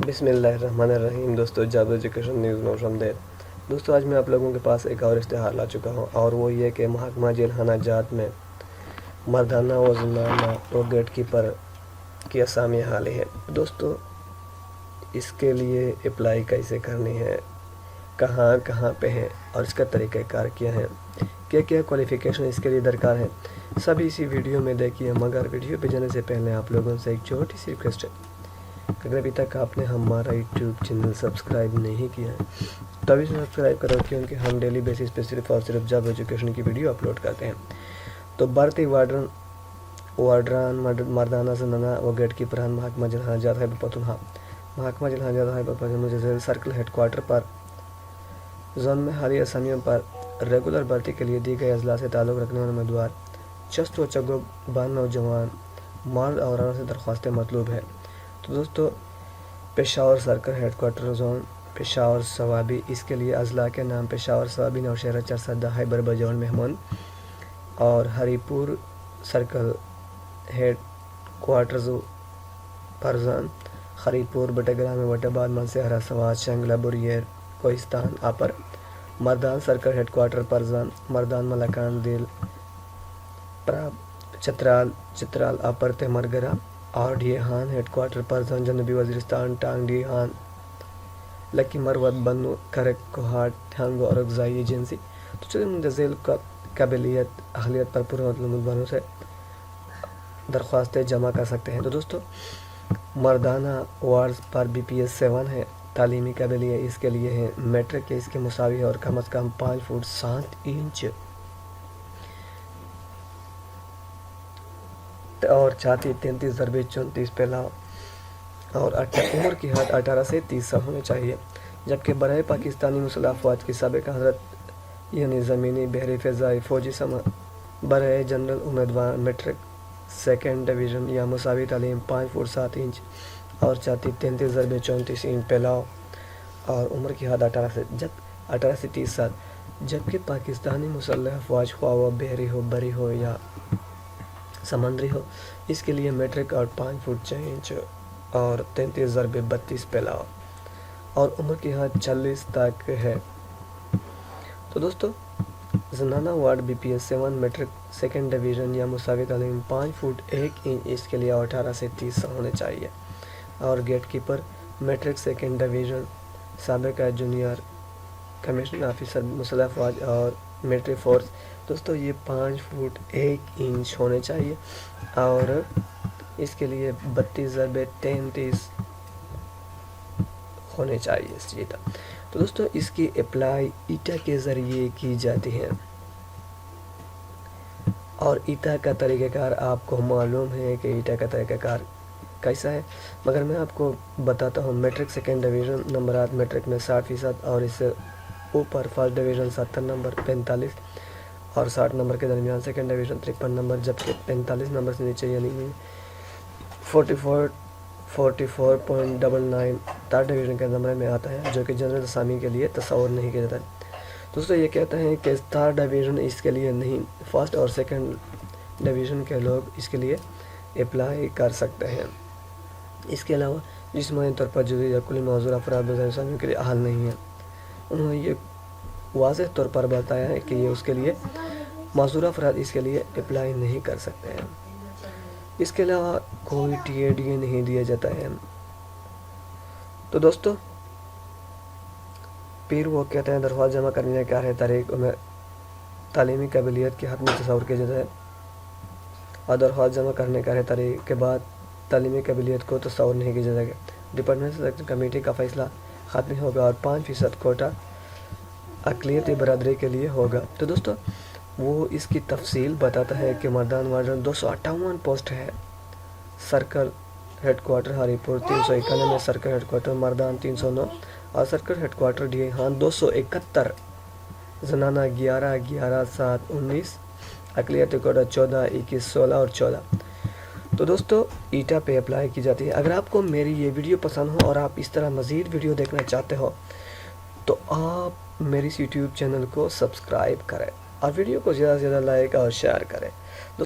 بسم اللہ الرحمن الرحیم۔ دوستو، جاب ایجوکیشن نیوز میں خوش آمدید۔ دوستو، آج میں آپ لوگوں کے پاس ایک اور اشتہار لا چکا ہوں، اور وہ یہ کہ محکمہ جیلخانہ جات میں مردانہ و زنانہ و گیٹ کیپر کی اسامی حالی ہے۔ دوستو، اس کے لیے اپلائی کیسے کرنی ہے، کہاں کہاں پہ ہے، اور اس کا طریقہ کار کیا ہے، کیا کیا کوالیفیکیشن اس کے لیے درکار ہے، سب اسی ویڈیو میں دیکھیے۔ مگر ویڈیو پہ جانے سے پہلے آپ لوگوں سے ایک چھوٹی سی ریکویسٹ ہے، اگر ابھی تک آپ نے ہمارا یوٹیوب چینل سبسکرائب نہیں کیا ہے تو ابھی سبسکرائب کرو، کیونکہ ہم ڈیلی بیسس پہ صرف اور صرف جاب ایجوکیشن کی ویڈیو اپلوڈ کرتے ہیں۔ تو بھرتی وارڈران مردانہ زنانہ و گیٹ کیپران محکمہ جیلخانہ جات ہے پتونخوا، محکمہ جیلخانہ جات ہے پتونخوا سرکل ہیڈ کوارٹر پر زون میں حالی اسامیوں پر ریگولر بھرتی کے لیے دی گئے اضلاع سے تعلق رکھنے والے امیدوار چست و چگو بان نوجوان مرد اور عورت سے درخواستیں مطلوب ہے۔ تو دوستو، Peshawar circle headquarter zone Peshawar Swabi, اس کے لیے اضلاع کے نام پشاور صوابی، نوشہرہ چرسدہ، خیبر بجول مہمون، اور ہری پور سرکل ہیڈ کوارٹرز پرزان ہری پور بٹگرام وٹہ بعد منسہرہ سوات شنگلہ بوریر کوہستان اپر مردان سرکل ہیڈ کوارٹر پرزان مردان ملکان دل چترال اپر تیمرگرہ اور ڈی ہان ہیڈ کوارٹر پرزان جنوبی وزیرستان ٹانگ ڈی ہان لکی مروت بنو کرک کوہاٹ ٹھانگو اور غذائی ایجنسی۔ تو چلیں مندرزیل قابلیت اہلیت پر پورے مطلوبانوں سے درخواستیں جمع کر سکتے ہیں۔ تو دوستو، مردانہ وارڈز پر BPS 7 ہے، تعلیمی قابلیت اس کے لیے ہے میٹرک کے اس کے مساوی ہے، اور کم از کم 5 فٹ 7 انچ اور چھاتی 33 × 34 پھیلاؤ، اور عمر کی حد 18 سے 30 سال ہونے چاہیے۔ جبکہ برائے پاکستانی مسلح افواج کی سابق حضرت یعنی زمینی، بحری، فضائی، فوجی برائے جنرل امیدوار میٹرک سیکنڈ ڈویژن یا مساوی تعلیم 5 فٹ 7 انچ اور چھاتی 33 × 34 انچ پھیلاؤ، اور عمر کی حد 18 سے 30 سال۔ جبکہ پاکستانی مسلح افواج خواہ وہ بحری ہو، بری ہو یا سمندری ہو، اس کے لیے میٹرک اور 5 فٹ 6 انچ اور 33 × 32 پھیلاؤ، اور عمر کی حد 40 تک ہے۔ تو دوستو، زنانہ ward BPS 7 matric second division یا مساوی تعلیم 5 فٹ 1 انچ اس کے لیے 18 سے 30 سال ہونے چاہیے، اور gatekeeper matric second division سابق جونیئر کمیشن آفیسر مسلح افواج اور ملٹری فورس۔ دوستو، یہ 5 فٹ 1 انچ ہونے چاہیے، اور اس کے لیے 32 × 33 ہونے چاہیے سیدھا۔ تو دوستو، اس کی اپلائی ایٹا کے ذریعے کی جاتی ہے، اور ایٹا کا طریقہ کار آپ کو معلوم ہے کہ ایٹا کا طریقہ کار کیسا ہے، مگر میں آپ کو بتاتا ہوں۔ میٹرک سیکنڈ ڈویژن نمبرات میٹرک میں 60% اور اس سے اوپر فرسٹ ڈویژن 70 نمبر 45 اور 60 نمبر کے درمیان سیکنڈ ڈویژن 53 نمبر، جبکہ 45 نمبر سے نیچے یعنی 44.99 تھرڈ ڈویژن کے زمرے میں آتا ہے، جو کہ جنرل اسامی کے لیے تصور نہیں کیا جاتا ہے۔ دوستو، یہ کہتا ہے کہ تھرڈ ڈویژن اس کے لیے نہیں، فرسٹ اور سیکنڈ ڈویژن کے لوگ اس کے لیے اپلائی کر سکتے ہیں۔ اس کے علاوہ جسمانی طور پر جزوی یا کلی معذور افراد جنرل اسامی کے لیے اہل نہیں ہیں۔ انہوں نے یہ واضح طور پر بتایا ہے کہ یہ اس کے لیے معذور افراد اس کے لیے اپلائی نہیں کر سکتے ہیں۔ اس کے علاوہ کوئی TADA نہیں دیا جاتا ہے۔ تو دوستو، پھر وہ کہتے ہیں درخواست جمع کرنے کا ہے تاریخ میں تعلیمی قابلیت کے حد میں تصور کیا جاتا ہے، اور درخواست جمع کرنے کا ہے تاریخ کے بعد تعلیمی قابلیت کو تصور نہیں کیا جائے گا۔ ڈپارٹمنٹ سلیکشن کمیٹی کا فیصلہ حتمی ہوگا، اور 5% کوٹا اقلیتی برادری کے لیے ہوگا۔ تو دوستو، وہ اس کی تفصیل بتاتا ہے کہ مردان وارڈ 258 پوسٹ ہے، سرکل ہیڈ کوارٹر ہری پور 391، سرکل ہیڈ کوارٹر مردان 309، اور سرکل ہیڈ کوارٹر ڈی ہان 271، زنانہ 11 11 7 19، اقلیتی کوٹا 14 21 16 اور 14۔ تو دوستو، ایٹا پہ اپلائی کی جاتی ہے۔ اگر آپ کو میری یہ ویڈیو پسند ہو اور آپ اس طرح مزید ویڈیو دیکھنا چاہتے ہو تو آپ میری یوٹیوب چینل کو سبسکرائب کریں، اور ویڈیو کو زیادہ سے زیادہ لائک اور شیئر کریں۔